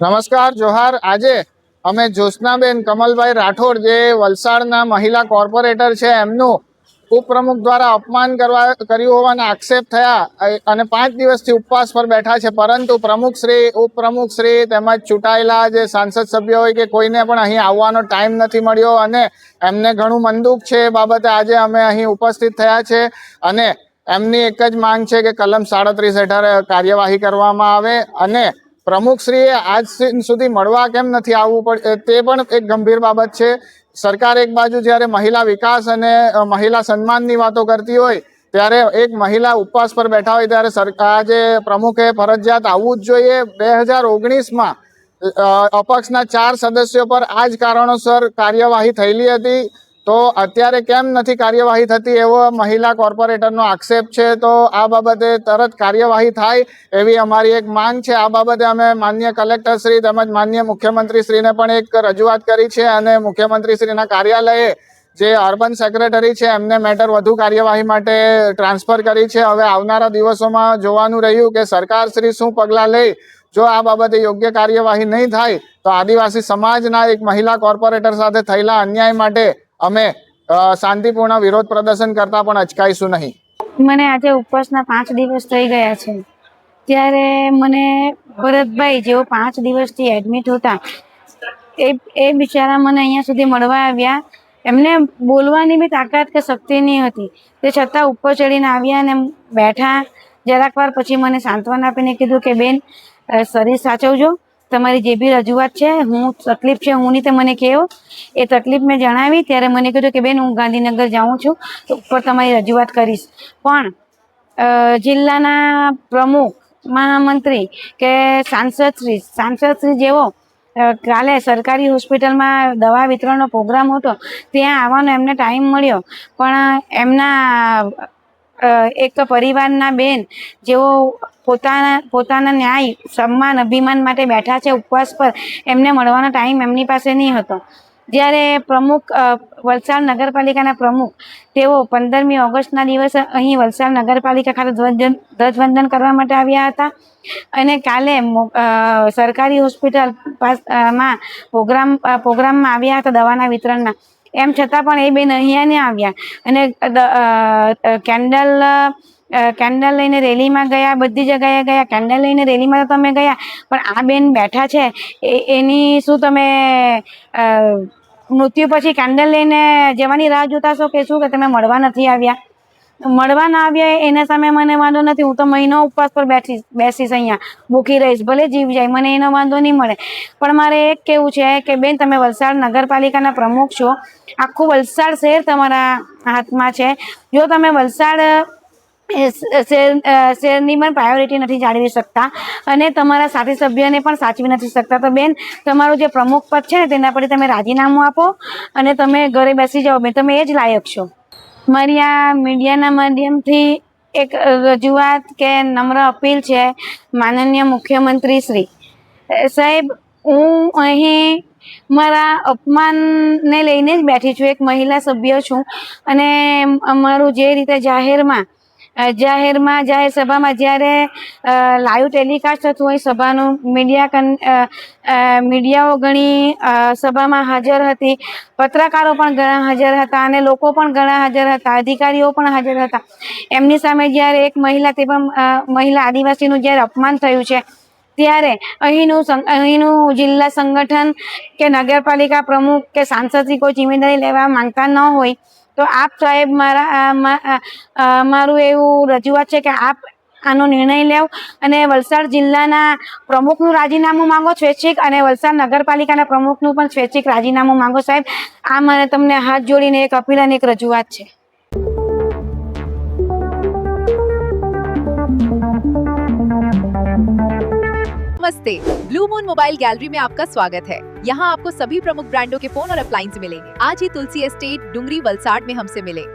નમસ્કાર જોહાર। આજે અમે જ્યોત્સનાબેન કમલભાઈ રાઠોડ જે વલસાડના મહિલા કોર્પોરેટર છે એમનું ઉપપ્રમુખ દ્વારા અપમાન કર્યું હોવાના આક્ષેપ થયા અને 5 દિવસથી ઉપવાસ પર બેઠા છે, પરંતુ પ્રમુખશ્રી, ઉપપ્રમુખશ્રી તેમજ ચૂંટાયેલા જે સાંસદ સભ્યો હોય કે કોઈને પણ અહીં આવવાનો ટાઈમ નથી મળ્યો અને એમને ઘણું મન દુઃખ છે એ બાબતે આજે અમે અહીં ઉપસ્થિત થયા છે અને એમની એક જ માંગ છે કે કલમ 37 હેઠળ કાર્યવાહી કરવામાં આવે અને પ્રમુખશ્રીએ આજ સુધી મળવા કેમ નથી આવવું પડે તે પણ એક ગંભીર બાબત છે। સરકાર એક બાજુ જ્યારે મહિલા વિકાસ અને મહિલા સન્માનની વાતો કરતી હોય ત્યારે એક મહિલા ઉપવાસ પર બેઠા હોય ત્યારે આજે પ્રમુખે ફરજિયાત આવવું જ જોઈએ। 2019માં અપક્ષના 4 સદસ્યો પર આ જ કારણોસર કાર્યવાહી થયેલી હતી, તો અત્યારે કેમ નથી કાર્યવાહી થતી એવો મહિલા કોર્પોરેટરનો આક્ષેપ છે। તો આ બાબતે તરત કાર્યવાહી થાય એવી અમારી એક માંગ છે। આ બાબતે અમે માનનીય કલેક્ટરશ્રી તેમજ માનનીય મુખ્યમંત્રીશ્રીને પણ એક રજૂઆત કરી છે અને મુખ્યમંત્રીશ્રીના કાર્યાલયે જે અર્બન સેક્રેટરી છે એમને મેટર વધુ કાર્યવાહી માટે ટ્રાન્સફર કરી છે। હવે આવનારા દિવસોમાં જોવાનું રહ્યું કે સરકારશ્રી શું પગલાં લે। જો આ બાબતે યોગ્ય કાર્યવાહી નહીં થાય તો આદિવાસી સમાજના એક મહિલા કોર્પોરેટર સાથે થયેલા અન્યાય માટે અમે શાંતિપૂર્ણ વિરોધ પ્રદર્શન કરતા પણ અચકાઈશું નહીં। મને આજે ઉપવાસના 5 દિવસ થઈ ગયા છે, ત્યારે મને ભરતભાઈ જેઓ 5 દિવસથી એડમિટ હતા એ બિચારા મને અહીંયા સુધી મળવા આવ્યા। એમને બોલવાની બી તાકાત કે શક્તિ નહીં હતી, તે છતાં ઉપર ચડીને આવ્યા અને બેઠા। જરાક વાર પછી મને સાંત્વના આપીને કીધું કે બેન, શરીર સાચવજો, તમારી જે બી રજૂઆત છે, હું તકલીફ છે હું નહીં તો મને કહો। એ તકલીફ મેં જણાવી ત્યારે મને કીધું કે બેન, હું ગાંધીનગર જાઉં છું તો ઉપર તમારી રજૂઆત કરીશ। પણ જિલ્લાના પ્રમુખ, મહામંત્રી કે સાંસદશ્રી જેવો કાલે સરકારી હોસ્પિટલમાં દવા વિતરણનો પ્રોગ્રામ હતો, ત્યાં આવવાનો એમને ટાઈમ મળ્યો, પણ એમના એક પરિવારના બેન જેઓ પોતાના ન્યાય, સન્માન, અભિમાન માટે બેઠા છે ઉપવાસ પર, એમને મળવાનો ટાઈમ એમની પાસે નહીં હતો। જ્યારે પ્રમુખ, વલસાડ નગરપાલિકાના પ્રમુખ, તેઓ 15મી ઓગસ્ટના દિવસે અહીં વલસાડ નગરપાલિકા ખાતે ધ્વજવંદન કરવા માટે આવ્યા હતા અને કાલે સરકારી હોસ્પિટલ માં પ્રોગ્રામમાં આવ્યા હતા દવાના વિતરણના। એમ છતાં પણ એ બેન અહીંયા ને આવ્યા અને કેન્ડલ લઈને રેલીમાં ગયા, બધી જગ્યાએ ગયા। કેન્ડલ લઈને રેલીમાં તો તમે ગયા, પણ આ બેન બેઠા છે એની શું તમે મૃત્યુ પછી કેન્ડલ લઈને જવાની રાહ જોતા છો કે શું, કે તમે મળવા નથી આવ્યા? મળવા ના આવ્યા એના સામે મને વાંધો નથી, હું તો મહિનો ઉપવાસ પર બેસીશ, અહીંયા ભૂખી રહીશ, ભલે જીવ જાય, મને એનો વાંધો નહીં મળે। પણ મારે એક કહેવું છે કે બેન, તમે વલસાડ નગરપાલિકાના પ્રમુખ છો, આખું વલસાડ શહેર તમારા હાથમાં છે। જો તમે વલસાડ શહેરની પણ પ્રાયોરિટી નથી જાળવી શકતા અને તમારા સાથી સભ્યોને પણ સાચવી નથી શકતા, તો બેન, તમારું જે પ્રમુખ પદ છે ને તેના પર તમે રાજીનામું આપો અને તમે ઘરે બેસી જાઓ બેન, તમે એ જ લાયક છો। મારી આ મીડિયાના માધ્યમથી એક રજૂઆત કે નમ્ર અપીલ છે માનનીય મુખ્યમંત્રી શ્રી સાહેબ, હું અહીં મારા અપમાનને લઈને જ બેઠી છું, એક મહિલા સભ્ય છું અને અમારું જે રીતે જાહેર સભામાં જ્યારે લાઈવ ટેલિકાસ્ટ થતું હોય સભાનું, મીડિયાઓ ઘણી સભામાં હાજર હતી, પત્રકારો પણ ઘણા હાજર હતા અને લોકો પણ ઘણા હાજર હતા, અધિકારીઓ પણ હાજર હતા। એમની સામે જ્યારે એક મહિલા, તે પણ મહિલા આદિવાસીનું જ્યારે અપમાન થયું છે, ત્યારે અહીંનું જિલ્લા સંગઠન કે નગરપાલિકા પ્રમુખ કે સાંસદશ્રી કોઈ જિમ્મેદારી લેવા માંગતા ન હોય તો આપ સાહેબ, મારું એવું રજૂઆત છે કે આપ આનો નિર્ણય લેવ અને વલસાડ જિલ્લાના પ્રમુખનું રાજીનામું માંગો સ્વૈચ્છિક અને વલસાડ નગરપાલિકાના પ્રમુખનું પણ સ્વૈચ્છિક રાજીનામું માંગો સાહેબ। આ મને તમને હાથ જોડીને એક અપીલ અને એક રજૂઆત છે। नमस्ते, ब्लू मून मोबाइल गैलरी में आपका स्वागत है। यहाँ आपको सभी प्रमुख ब्रांडों के फोन और अप्लायंस मिलेंगे। आज ही तुलसी एस्टेट, डुंगरी, वलसाड में हमसे मिले।